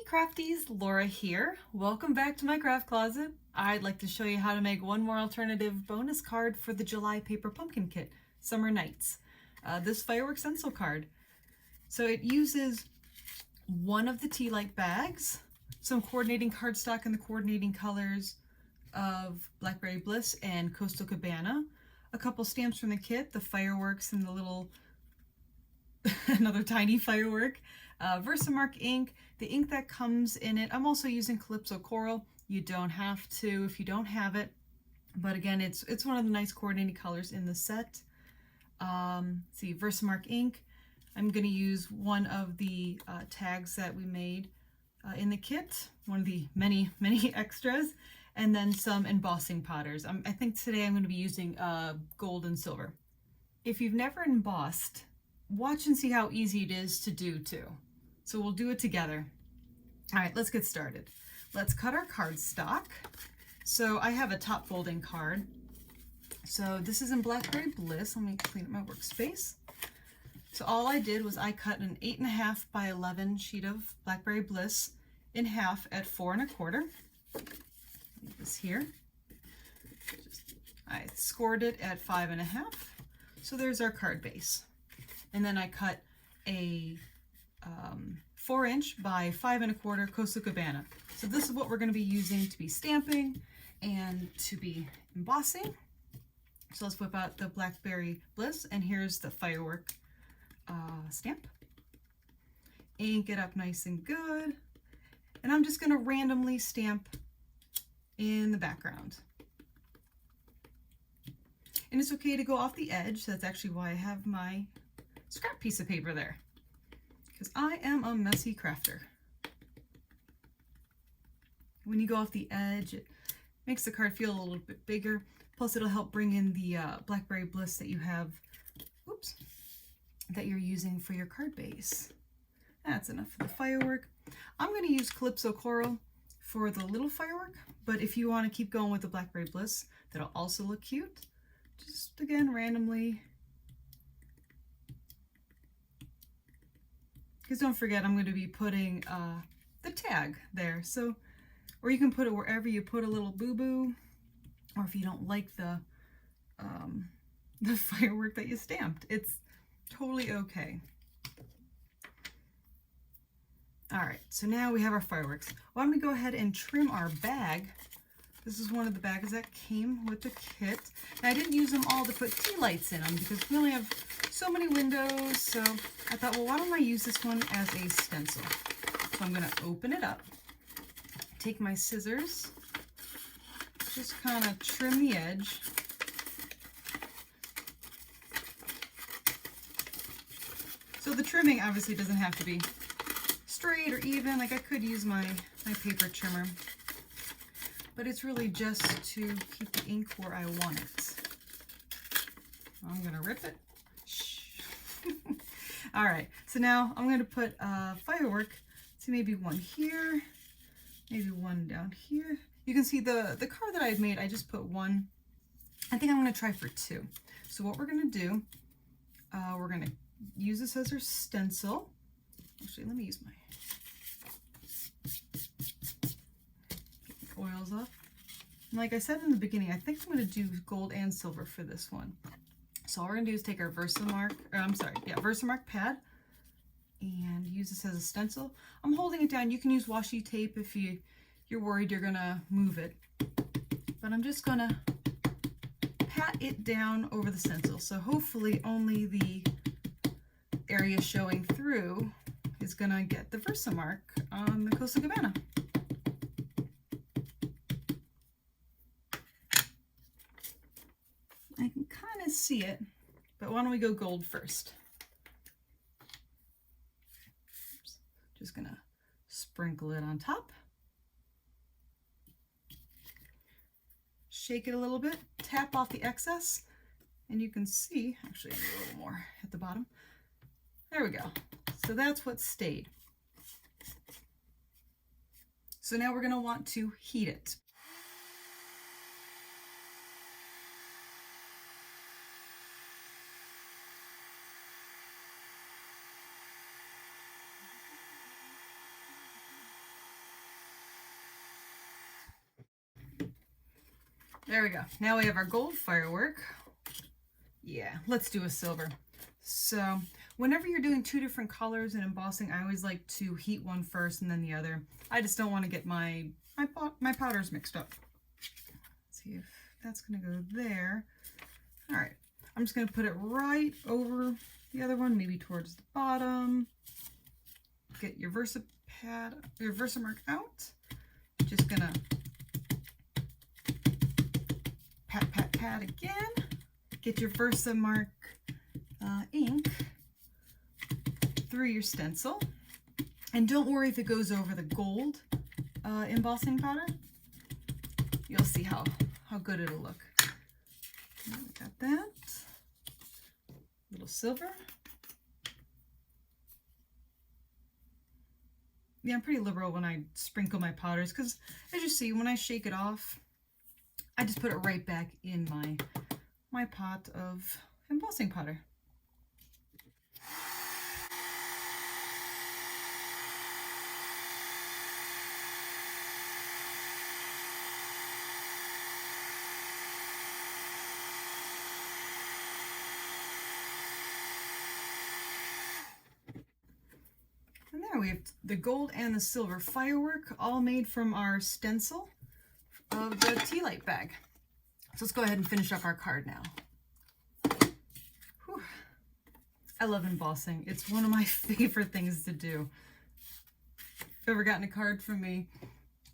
Crafties, Laura here. Welcome back to my craft closet. I'd like to show you how to make one more alternative bonus card for the July paper pumpkin kit, Summer Nights. This Firework Stencil Card. So it uses one of the tea light bags, some coordinating cardstock in the coordinating colors of Blackberry Bliss and Coastal Cabana, a couple stamps from the kit, the fireworks and the little another tiny firework, Versamark ink, the ink that comes in it. I'm also using Calypso Coral. You don't have to if you don't have it, but again, it's one of the nice coordinating colors in the set. See, Versamark ink. I'm going to use one of the tags that we made in the kit, one of the many extras, and then some embossing powders. I think today I'm going to be using gold and silver. If you've never embossed, watch and see how easy it is to do too. So we'll do it together. All right, let's get started. Let's cut our cardstock. So I have a top folding card. So this is in Blackberry Bliss. Let me clean up my workspace. So all I did was I cut an 8.5 by 11 sheet of Blackberry Bliss in half at 4 1/4. Leave this here. I scored it at 5 1/2. So there's our card base. And then I cut a 4" by 5 1/4 Coastal Cabana. So this is what we're going to be using to be stamping and to be embossing. So let's whip out the Blackberry Bliss, and here's the firework stamp. Ink it up nice and good. And I'm just going to randomly stamp in the background. And it's okay to go off the edge. That's actually why I have my scrap piece of paper there, because I am a messy crafter. When you go off the edge, it makes the card feel a little bit bigger. Plus it'll help bring in the Blackberry Bliss that you have, oops, that you're using for your card base. That's enough for the firework. I'm going to use Calypso Coral for the little firework, but if you want to keep going with the Blackberry Bliss, that'll also look cute. Just again, randomly. Because don't forget, I'm going to be putting the tag there. So, or you can put it wherever you put a little boo-boo, or if you don't like the firework that you stamped, it's totally okay. All right, so now we have our fireworks. Why don't we go ahead and trim our bag? This is one of the bags that came with the kit. And I didn't use them all to put tea lights in them because we only have so many windows. So I thought, well, why don't I use this one as a stencil? So I'm going to open it up, take my scissors, just kind of trim the edge. So the trimming obviously doesn't have to be straight or even. Like I could use my paper trimmer, but it's really just to keep the ink where I want it. I'm gonna rip it. Shh. All right, so now I'm gonna put firework. See, maybe one here, maybe one down here. You can see the card that I had made, I just put one. I think I'm gonna try for 2. So what we're gonna do, we're gonna use this as our stencil. Actually, let me use my oils off. And like I said in the beginning, I think I'm going to do gold and silver for this one. So all we're going to do is take our Versamark pad and use this as a stencil. I'm holding it down. You can use washi tape if you're worried you're going to move it. But I'm just going to pat it down over the stencil. So hopefully only the area showing through is going to get the Versamark on the Coastal Cabana. I can kind of see it, but why don't we go gold first? Oops. Just gonna sprinkle it on top. Shake it a little bit, tap off the excess, and you can see, actually I need a little more at the bottom. There we go. So that's what stayed. So now we're gonna want to heat it. There we go. Now we have our gold firework. Yeah, let's do a silver. So whenever you're doing two different colors in embossing, I always like to heat one first and then the other. I just don't want to get my powders mixed up. Let's see if that's going to go there. All right, I'm just going to put it right over the other one, maybe towards the bottom. Get your Versamark out. Just going to pat, pat, pat again. Get your Versamark ink through your stencil. And don't worry if it goes over the gold embossing powder. You'll see how good it'll look. We got that. Little silver. Yeah, I'm pretty liberal when I sprinkle my powders because, as you see, when I shake it off, I just put it right back in my pot of embossing powder. And there we have the gold and the silver firework, all made from our stencil of the tea light bag. So let's go ahead and finish up our card now. Whew. I love embossing. It's one of my favorite things to do. If you've ever gotten a card from me,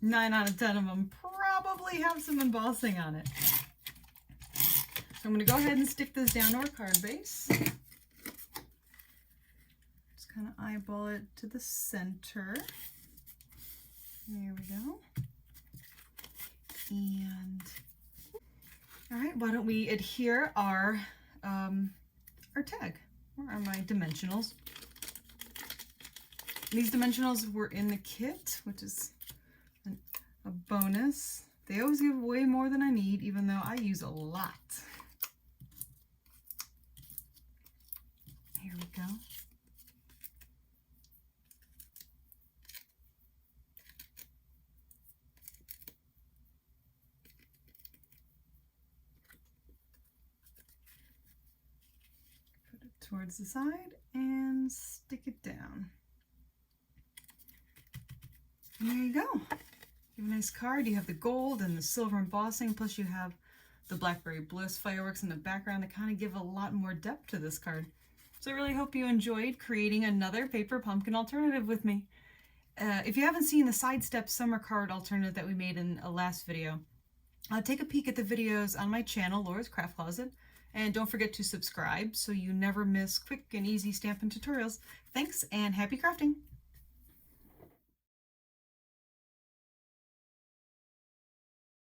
9 out of 10 of them probably have some embossing on it. So I'm going to go ahead and stick this down to our card base. Just kind of eyeball it to the center. There we go. And all right, why don't we adhere our tag, or my dimensionals. These dimensionals were in the kit, which is a bonus. They always give way more than I need, even though I use a lot. Here we go. Towards the side and stick it down. And there you go. You have a nice card. You have the gold and the silver embossing, plus you have the Blackberry Bliss fireworks in the background that kind of give a lot more depth to this card. So I really hope you enjoyed creating another paper pumpkin alternative with me. If you haven't seen the Sidestep summer card alternative that we made in a last video, take a peek at the videos on my channel, Laura's Craft Closet. And don't forget to subscribe so you never miss quick and easy Stampin' tutorials. Thanks and happy crafting!